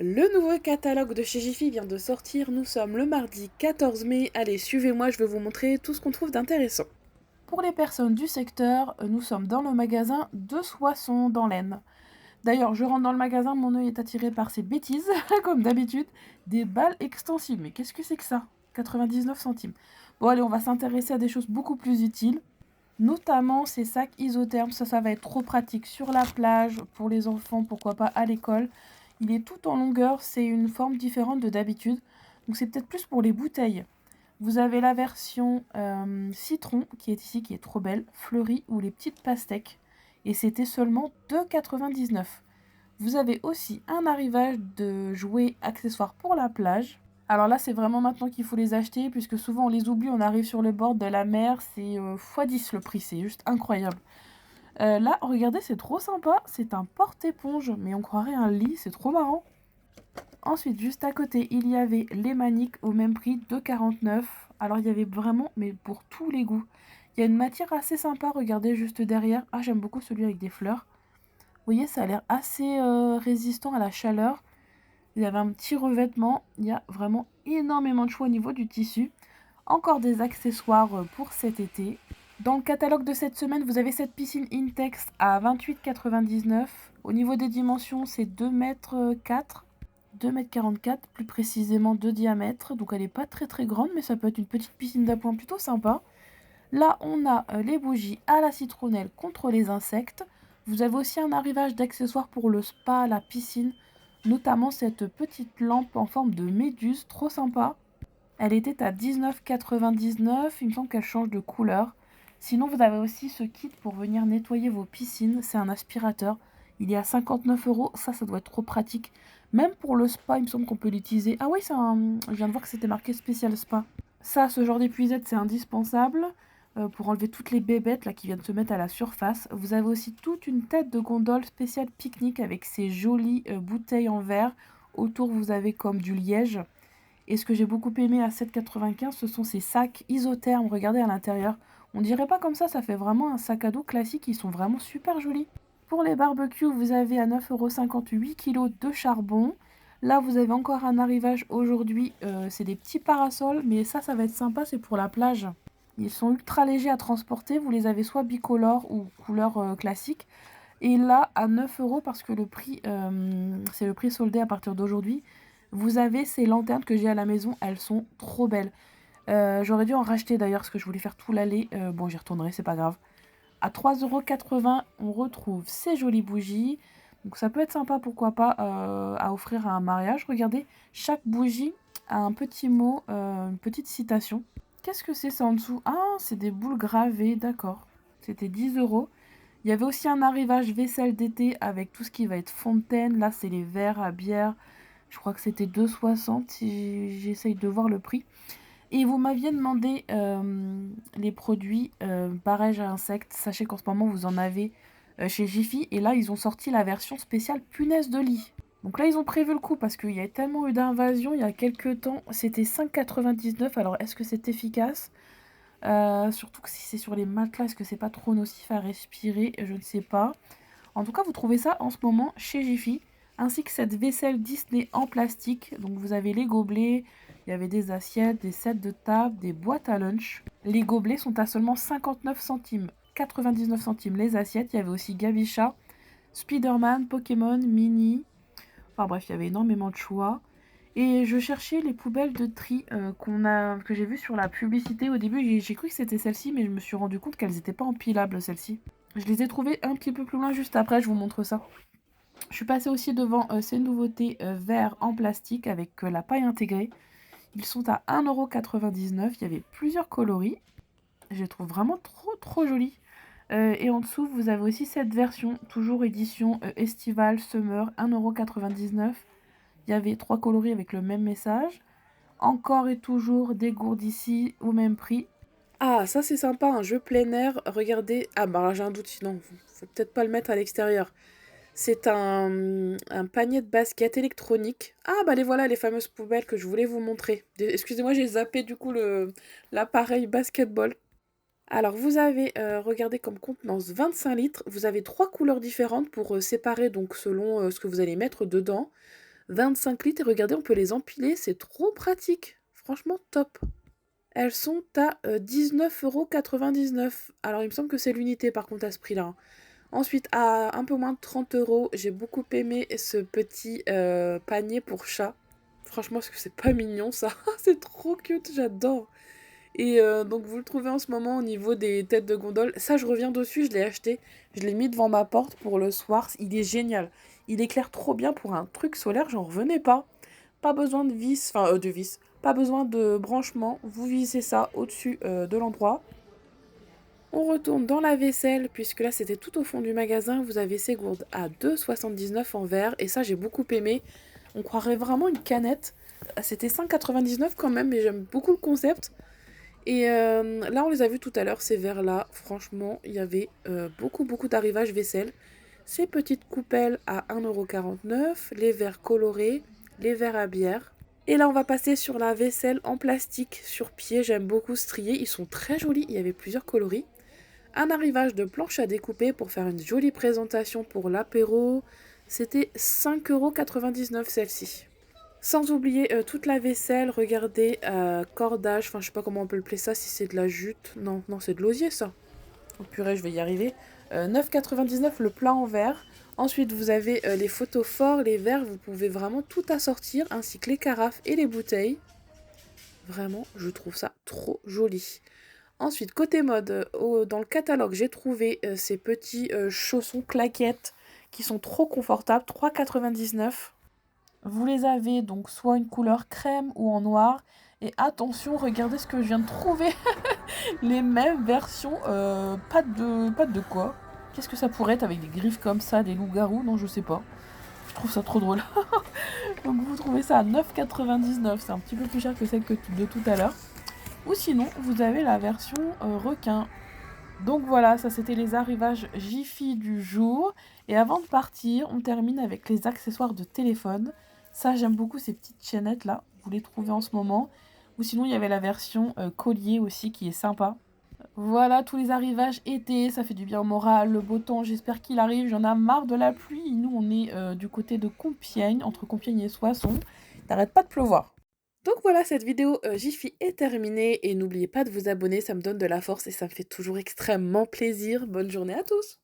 Le nouveau catalogue de chez Jiffy vient de sortir, nous sommes le mardi 14 mai. Allez, suivez-moi, je vais vous montrer tout ce qu'on trouve d'intéressant. Pour les personnes du secteur, nous sommes dans le magasin de Soissons dans l'Aisne. D'ailleurs, je rentre dans le magasin, mon œil est attiré par ces bêtises, comme d'habitude. Des balles extensibles, mais qu'est-ce que c'est que ça? 99 centimes. Bon allez, on va s'intéresser à des choses beaucoup plus utiles. Notamment ces sacs isothermes, ça va être trop pratique sur la plage, pour les enfants, pourquoi pas à l'école. Il est tout en longueur, c'est une forme différente de d'habitude, donc c'est peut-être plus pour les bouteilles. Vous avez la version citron qui est ici, qui est trop belle, fleurie ou les petites pastèques, et c'était seulement 2,99 €. Vous avez aussi un arrivage de jouets accessoires pour la plage. Alors là, c'est vraiment maintenant qu'il faut les acheter, puisque souvent on les oublie, on arrive sur le bord de la mer, c'est x10 le prix, c'est juste incroyable. Là, regardez, c'est trop sympa, c'est un porte-éponge, mais on croirait un lit, c'est trop marrant. Ensuite, juste à côté, il y avait les maniques au même prix, 2,49 €. Alors il y avait vraiment, mais pour tous les goûts. Il y a une matière assez sympa, regardez juste derrière. Ah, j'aime beaucoup celui avec des fleurs. Vous voyez, ça a l'air assez résistant à la chaleur. Il y avait un petit revêtement. Il y a vraiment énormément de choix au niveau du tissu. Encore des accessoires pour cet été. Dans le catalogue de cette semaine, vous avez cette piscine Intex à 28,99 €. Au niveau des dimensions, c'est 2,4 m, 2,44 m plus précisément de diamètre. Donc elle n'est pas très très grande, mais ça peut être une petite piscine d'appoint plutôt sympa. Là, on a les bougies à la citronnelle contre les insectes. Vous avez aussi un arrivage d'accessoires pour le spa, la piscine, notamment cette petite lampe en forme de méduse, trop sympa. Elle était à 19,99 €, il me semble qu'elle change de couleur. Sinon, vous avez aussi ce kit pour venir nettoyer vos piscines, c'est un aspirateur. Il est à 59 €, ça doit être trop pratique. Même pour le spa, il me semble qu'on peut l'utiliser. Ah oui, je viens de voir que c'était marqué spécial spa. Ça, ce genre d'épuisette, c'est indispensable pour enlever toutes les bébêtes là, qui viennent se mettre à la surface. Vous avez aussi toute une tête de gondole spéciale pique-nique avec ces jolies bouteilles en verre. Autour, vous avez comme du liège. Et ce que j'ai beaucoup aimé à 7,95 €, ce sont ces sacs isothermes. Regardez à l'intérieur. On dirait pas comme ça fait vraiment un sac à dos classique. Ils sont vraiment super jolis. Pour les barbecues, vous avez à 9,58 € 8 kg de charbon. Là, vous avez encore un arrivage aujourd'hui. C'est des petits parasols, mais ça va être sympa, c'est pour la plage. Ils sont ultra légers à transporter. Vous les avez soit bicolores ou couleur classique. Et là, à 9 € parce que le prix, c'est le prix soldé à partir d'aujourd'hui. Vous avez ces lanternes que j'ai à la maison, elles sont trop belles. J'aurais dû en racheter d'ailleurs parce que je voulais faire tout l'allée. Bon, j'y retournerai, c'est pas grave. À 3,80 €, on retrouve ces jolies bougies. Donc ça peut être sympa, pourquoi pas, à offrir à un mariage. Regardez, chaque bougie a un petit mot, une petite citation. Qu'est-ce que c'est ça en dessous? Ah, c'est des boules gravées, d'accord. C'était 10 €. Il y avait aussi un arrivage vaisselle d'été avec tout ce qui va être fontaine. Là, c'est les verres à bière. Je crois que c'était 2,60 € si j'essaye de voir le prix. Et vous m'aviez demandé les produits barrage à insectes. Sachez qu'en ce moment, vous en avez chez Jiffy. Et là, ils ont sorti la version spéciale punaise de lit. Donc là, ils ont prévu le coup parce qu'il y a tellement eu d'invasions il y a quelques temps. C'était 5,99 €. Alors, est-ce que c'est efficace? Surtout que si c'est sur les matelas, est-ce que c'est pas trop nocif à respirer? Je ne sais pas. En tout cas, vous trouvez ça en ce moment chez Jiffy, ainsi que cette vaisselle Disney en plastique. Donc vous avez les gobelets, il y avait des assiettes, des sets de table, des boîtes à lunch. Les gobelets sont à seulement 59 centimes, 99 centimes les assiettes. Il y avait aussi Gavisha, Spider-Man, Pokémon, Mini. Enfin bref, il y avait énormément de choix. Et je cherchais les poubelles de tri que j'ai vues sur la publicité. Au début, j'ai cru que c'était celle-ci, mais je me suis rendu compte qu'elles n'étaient pas empilables, celles-ci. Je les ai trouvées un petit peu plus loin juste après, je vous montre ça. Je suis passée aussi devant ces nouveautés verres en plastique avec la paille intégrée. Ils sont à 1,99 €. Il y avait plusieurs coloris. Je les trouve vraiment trop trop jolis. Et en dessous, vous avez aussi cette version, toujours édition estivale, summer, 1,99 €. Il y avait 3 coloris avec le même message. Encore et toujours des gourdes ici au même prix. Ah, ça c'est sympa, un jeu plein air. Regardez. Ah, bah là j'ai un doute, sinon, faut peut-être pas le mettre à l'extérieur. C'est un panier de basket électronique. Ah, bah les voilà, les fameuses poubelles que je voulais vous montrer. Excusez-moi, j'ai zappé du coup l'appareil basketball. Alors, vous avez, regardez comme contenance 25 litres. Vous avez trois couleurs différentes pour séparer, donc selon ce que vous allez mettre dedans. 25 litres et regardez, on peut les empiler, c'est trop pratique. Franchement, top. Elles sont à 19,99 €. Alors, il me semble que c'est l'unité par contre à ce prix-là, hein. Ensuite, à un peu moins de 30 €, j'ai beaucoup aimé ce petit panier pour chat. Franchement, parce que c'est pas mignon ça. C'est trop cute, j'adore. Et donc, vous le trouvez en ce moment au niveau des têtes de gondole. Ça, je reviens dessus, je l'ai acheté. Je l'ai mis devant ma porte pour le soir. Il est génial. Il éclaire trop bien pour un truc solaire, j'en revenais pas. Pas besoin de vis, enfin de vis. Pas besoin de branchement. Vous vissez ça au-dessus de l'endroit. On retourne dans la vaisselle, puisque là c'était tout au fond du magasin. Vous avez ces gourdes à 2,79 € en verre. Et ça, j'ai beaucoup aimé. On croirait vraiment une canette. C'était 5,99 € quand même, mais j'aime beaucoup le concept. Et là, on les a vus tout à l'heure, ces verres-là. Franchement, il y avait beaucoup d'arrivages vaisselle. Ces petites coupelles à 1,49 €, les verres colorés, les verres à bière. Et là, on va passer sur la vaisselle en plastique sur pied. J'aime beaucoup strier. Ils sont très jolis. Il y avait plusieurs coloris. Un arrivage de planche à découper pour faire une jolie présentation pour l'apéro. C'était 5,99 € celle-ci. Sans oublier toute la vaisselle, regardez, cordage, enfin je sais pas comment on peut appeler ça, si c'est de la jute. Non, non, c'est de l'osier ça. Oh purée, je vais y arriver. 9,99 € le plat en verre. Ensuite, vous avez les photos forts, les verres, vous pouvez vraiment tout assortir, ainsi que les carafes et les bouteilles. Vraiment, je trouve ça trop joli. Ensuite, côté mode, dans le catalogue, j'ai trouvé ces petits chaussons claquettes qui sont trop confortables, 3,99 €. Vous les avez donc soit une couleur crème ou en noir. Et attention, regardez ce que je viens de trouver. Les mêmes versions, pattes de quoi? Qu'est-ce que ça pourrait être avec des griffes comme ça, des loups-garous? Non, je sais pas. Je trouve ça trop drôle. Donc vous trouvez ça à 9,99 €. C'est un petit peu plus cher que celle de tout à l'heure. Ou sinon, vous avez la version requin. Donc voilà, ça c'était les arrivages Jiffy du jour. Et avant de partir, on termine avec les accessoires de téléphone. Ça, j'aime beaucoup ces petites chaînettes là. Vous les trouvez en ce moment. Ou sinon, il y avait la version collier aussi qui est sympa. Voilà tous les arrivages été. Ça fait du bien au moral. Le beau temps, j'espère qu'il arrive. J'en ai marre de la pluie. Nous, on est du côté de Compiègne, entre Compiègne et Soissons. Il n'arrête pas de pleuvoir. Donc voilà, cette vidéo Jiffy est terminée. Et n'oubliez pas de vous abonner. Ça me donne de la force et ça me fait toujours extrêmement plaisir. Bonne journée à tous!